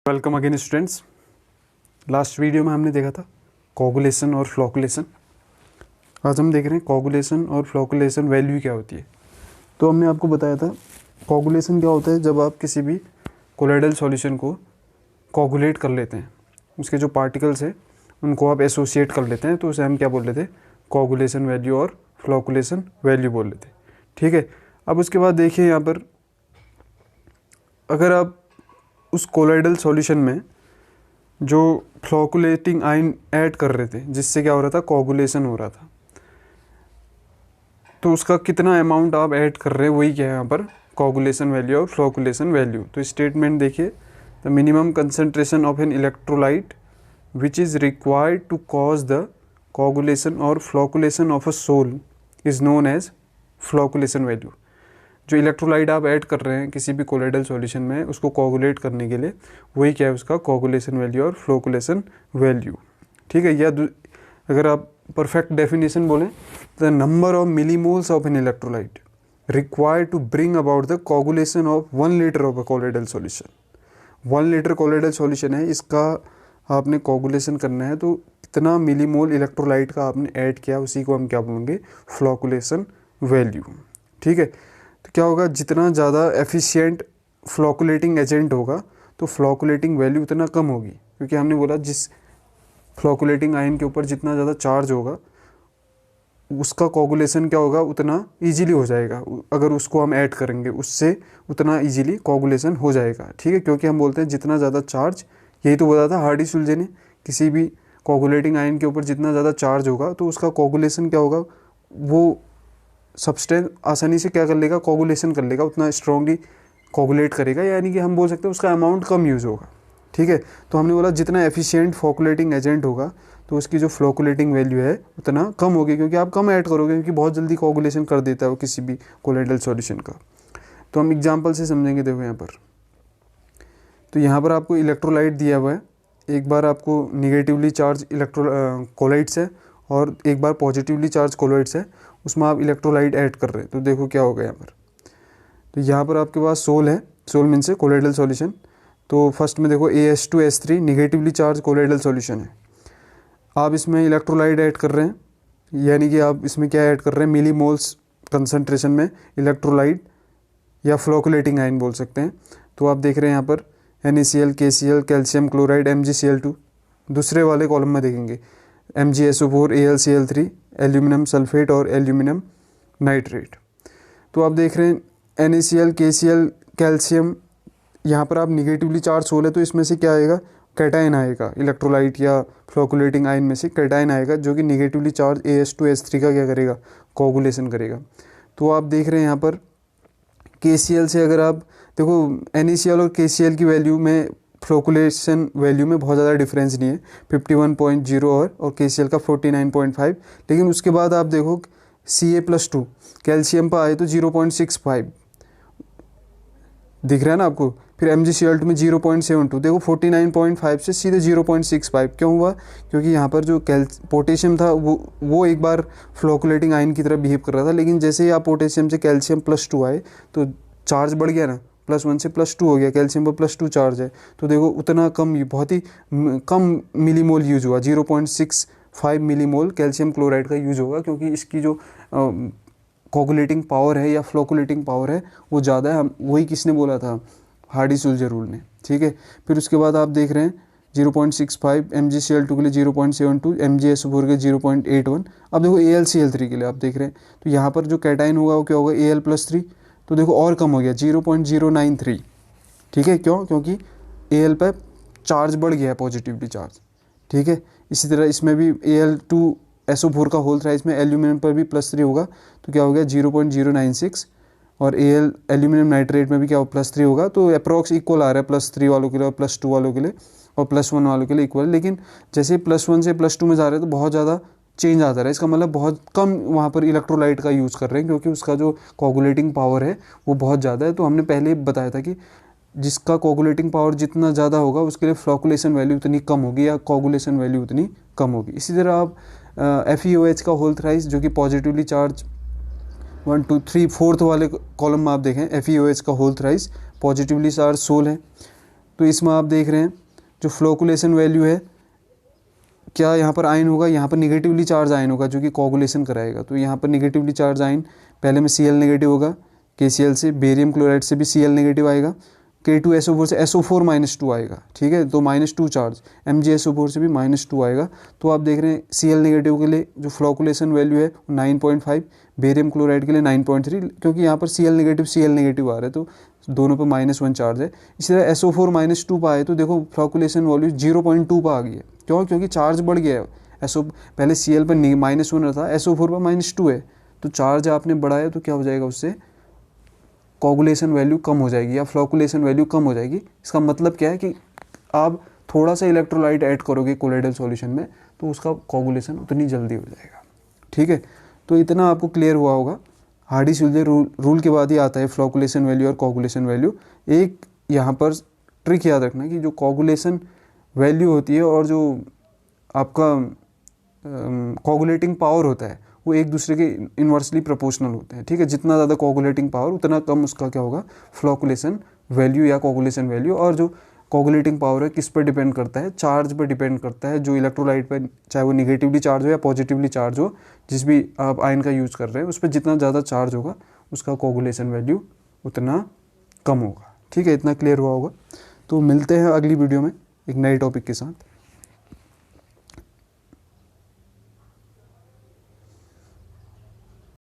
Welcome again students. Last video में हमने देखा था कोगुलेशन और फ्लोकुलेशन। आज हम देख रहे हैं कोगुलेशन और फ्लोकुलेशन वैल्यू क्या होती है। तो हमने आपको बताया था कोगुलेशन क्या होता है, जब आप किसी भी कोलोइडल सॉल्यूशन को कोगुलेट कर लेते हैं, उसके जो पार्टिकल्स हैं उनको आप एसोसिएट कर लेते हैं, तो उसे हम क्या बोल लेते हैं, कोगुलेशन वैल्यू और फ्लोकुलेशन वैल्यू बोल लेते हैं। ठीक है। अब उसके बाद देखिए यहाँ पर, अगर आप उस कोलोइडल सॉल्यूशन में जो फ्लोकुलेटिंग आयन ऐड कर रहे थे, जिससे क्या हो रहा था, कोगुलेशन हो रहा था, तो उसका कितना अमाउंट आप ऐड कर रहे हैं, वही क्या है यहाँ पर कोगुलेशन वैल्यू और फ्लोकुलेशन वैल्यू। तो स्टेटमेंट देखिए, the minimum concentration of an electrolyte which is required to cause the coagulation और flocculation of a sol is known as flocculation value. जो इलेक्ट्रोलाइट आप ऐड कर रहे हैं किसी भी कोलोइडल सॉल्यूशन में, उसको कोगुलेट करने के लिए, वही क्या है, उसका कोगुलेशन वैल्यू और फ्लोकुलेशन वैल्यू। ठीक है। या अगर आप परफेक्ट डेफिनेशन बोलें, the number of millimoles of an electrolyte required to bring about the coagulation of 1 litre of a colloidal solution. 1 litre colloidal solution है, इसका आपने कोगुलेशन करना है, तो कितना मिलीमोल इलेक्ट्रोलाइट का आपने ऐड किया, उसी को हम क्या बोलेंगे, फ्लोकुलेशन वैल्यू। ठीक है। तो क्या होगा, जितना ज़्यादा एफिशिएंट फ्लोकुलेटिंग एजेंट होगा तो फ्लोकुलेटिंग वैल्यू उतना कम होगी, क्योंकि हमने बोला जिस फ्लोकुलेटिंग आयन के ऊपर जितना ज़्यादा चार्ज होगा उसका कोगुलेशन क्या होगा, उतना इजीली हो जाएगा। अगर उसको हम ऐड करेंगे उससे उतना इजीली कोगुलेशन हो जाएगा। ठीक है। क्योंकि हम बोलते हैं जितना ज़्यादा चार्ज, यही तो बोला था हार्डी सुल्जे ने, किसी भी कोगुलेटिंग आयन के ऊपर जितना ज़्यादा चार्ज होगा तो उसका कोगुलेशन क्या होगा, वो सब्सटेंस आसानी से क्या कर लेगा, कोगुलेशन कर लेगा, उतना स्ट्रॉन्गली कोगुलेट करेगा, यानी कि हम बोल सकते हैं उसका अमाउंट कम यूज़ होगा। ठीक है। तो हमने बोला जितना एफिशिएंट फ्लोकुलेटिंग एजेंट होगा तो उसकी जो फ्लोकुलेटिंग वैल्यू है उतना कम होगी, क्योंकि आप कम ऐड करोगे, क्योंकि बहुत जल्दी कोगुलेशन कर देता है वो किसी भी कोलोइडल सॉल्यूशन का। तो हम एग्जाम्पल से समझेंगे। देखो यहाँ पर, तो यहाँ पर आपको इलेक्ट्रोलाइट दिया हुआ है, एक बार आपको निगेटिवली चार्ज कोलाइड्स है और एक बार पॉजिटिवली चार्ज कोलाइड्स है, उसमें आप इलेक्ट्रोलाइट ऐड कर रहे हैं। तो देखो क्या होगा यहाँ पर, तो यहाँ पर आपके पास सोल है, सोल मीन्स है कोलोइडल सॉल्यूशन। तो फर्स्ट में देखो AS2S3 negatively charge colloidal solution है, आप इसमें इलेक्ट्रोलाइट ऐड कर रहे हैं, यानी कि आप इसमें क्या ऐड कर रहे हैं, मिली मोल्स कंसनट्रेशन में इलेक्ट्रोलाइट या फ्लोकुलेटिंग आयन बोल सकते हैं। तो आप देख रहे हैं यहाँ पर NaCl, KCl, calcium chloride, MgCl2। दूसरे वाले कॉलम में देखेंगे MgSO4, AlCl3, एल्यूमिनियम सल्फेट और एल्यूमिनियम नाइट्रेट। तो आप देख रहे हैं NaCl, KCl, कैल्शियम, यहाँ पर आप निगेटिवली चार्ज सोल है, तो इसमें से क्या आएगा, कैटायन आएगा, इलेक्ट्रोलाइट या फ्लोकुलेटिंग आयन में से कैटायन आएगा, जो कि निगेटिवली चार्ज AS2S3 का क्या करेगा, कोगुलेशन करेगा। तो आप देख रहे हैं यहाँ पर KCl से, अगर आप देखो NaCl और KCl की वैल्यू में, फ्लोकुलेशन वैल्यू में बहुत ज़्यादा डिफरेंस नहीं है, 51.0 और KCl का 49.5। लेकिन उसके बाद आप देखो Ca+2 कैल्शियम पर आए तो 0.65 दिख रहा है ना आपको, फिर MgCl2 में 0.72, देखो 49.5 से सीधे 0.65 क्यों हुआ, क्योंकि यहाँ पर जो पोटेशियम था वो एक बार फ्लोकुलेटिंग आयन की तरह बिहेव कर रहा था, लेकिन जैसे ही आप पोटेशियम से कैल्शियम +2 आए तो चार्ज बढ़ गया ना, +1 से +2 हो गया, कैल्शियम पर +2 चार्ज है, तो देखो उतना कम, बहुत ही कम मिलीमोल यूज हुआ, 0.65 मिलीमोल कैल्शियम क्लोराइड का यूज होगा, क्योंकि इसकी जो कोगुलेटिंग पावर है या फ्लोकुलेटिंग पावर है वो ज़्यादा है। हम वही किसने बोला था, हार्डी सुल्जे रूल ने। ठीक है। फिर उसके बाद आप देख रहे हैं 0.65, MgCl2 के लिए 0.72, MgSO4 के 0.81। अब देखो AlCl3 के लिए आप देख रहे हैं, तो यहाँ पर जो कैटाइन होगा वो क्या होगा, Al+3, तो देखो और कम हो गया 0.093। ठीक है। क्यों, क्योंकि Al पर चार्ज बढ़ गया है, पॉजिटिवली चार्ज। ठीक है। इसी तरह इसमें भी Al2SO4 का होल थ्राइस में एल्यूमिनियम पर भी +3 होगा, तो क्या हो गया 0.096, और एल्यूमिनियम नाइट्रेट में भी क्या हो, +3 होगा। तो अप्रॉक्स इक्वल आ रहा है +3 वालों के लिए और +2 वालों के लिए और +1 वालों के लिए इक्वल। लेकिन जैसे +1 से +2 में जा रहे हैं तो बहुत ज़्यादा चेंज आता रहा है, इसका मतलब बहुत कम वहाँ पर इलेक्ट्रोलाइट का यूज़ कर रहे हैं, क्योंकि उसका जो कोगुलेटिंग पावर है वो बहुत ज़्यादा है। तो हमने पहले ही बताया था कि जिसका कोगुलेटिंग पावर जितना ज़्यादा होगा उसके लिए फ्लोकुलेशन वैल्यू उतनी कम होगी या कोगुलेशन वैल्यू उतनी कम होगी। इसी तरह आप FeOH का होल थ्राइस, जो कि पॉजिटिवली चार्ज 1 2 3 4th वाले कॉलम में आप देखें, FeOH का whole thrice positively charged sol है, तो इसमें आप देख रहे हैं जो फ्लोकुलेशन वैल्यू है, क्या यहाँ पर आयन होगा, यहाँ पर निगेटिवली चार्ज आयन होगा जो कि कोगुलेशन कराएगा। तो यहाँ पर निगेटिवली चार्ज आयन पहले में Cl नेगेटिव होगा, KCl से, बेरियम क्लोराइड से भी Cl नेगेटिव आएगा, K2SO4 से SO4-2 आएगा, ठीक है। तो -2 चार्ज, MgSO4 से भी -2 आएगा। तो आप देख रहे हैं Cl नेगेटिव के लिए जो फ्लोकुलेशन वैल्यू है 9.5, बेरियम क्लोराइड के लिए 9.3, क्योंकि यहाँ पर Cl नेगेटिव आ रहा है तो दोनों पर -1 चार्ज है। इसी तरह SO4-2 पर आए तो देखो फ्लोकुलेशन वैल्यू 0.2 पर आ गई है। क्यों? क्योंकि चार्ज बढ़ गया है। पहले Cl पर -1 था, SO4 पर -2 है, तो चार्ज आपने बढ़ाया तो क्या हो जाएगा, उससे कोगुलेशन वैल्यू कम हो जाएगी या फ्लोकुलेशन वैल्यू कम हो जाएगी। इसका मतलब क्या है कि आप थोड़ा सा इलेक्ट्रोलाइट ऐड करोगे कोलोइडल सॉल्यूशन में तो उसका कोगुलेशन उतनी जल्दी हो जाएगा, ठीक है। तो इतना आपको क्लियर हुआ होगा। हार्डी-सुलज़र रूल के बाद ही आता है फ्लोकुलेशन वैल्यू और कोगुलेशन वैल्यू। एक यहाँ पर ट्रिक याद रखना कि जो कोगुलेशन वैल्यू होती है और जो आपका कोगुलेटिंग पावर होता है वो एक दूसरे के इन्वर्सली प्रोपोर्शनल होते हैं, ठीक है। जितना ज़्यादा कोगुलेटिंग पावर उतना कम उसका क्या होगा, फ्लोकुलेशन वैल्यू या कोगुलेशन वैल्यू। और जो कोगुलेटिंग पावर है किस पर डिपेंड करता है, चार्ज पर डिपेंड करता है, जो इलेक्ट्रोलाइट पर, चाहे वो निगेटिवली चार्ज हो या पॉजिटिवली चार्ज हो, जिस भी आप आयन का यूज़ कर रहे हैं उस पर जितना ज़्यादा चार्ज होगा उसका कोगुलेशन वैल्यू उतना कम होगा, ठीक है। इतना क्लियर हुआ होगा। तो मिलते हैं अगली वीडियो में एक नए टॉपिक के साथ।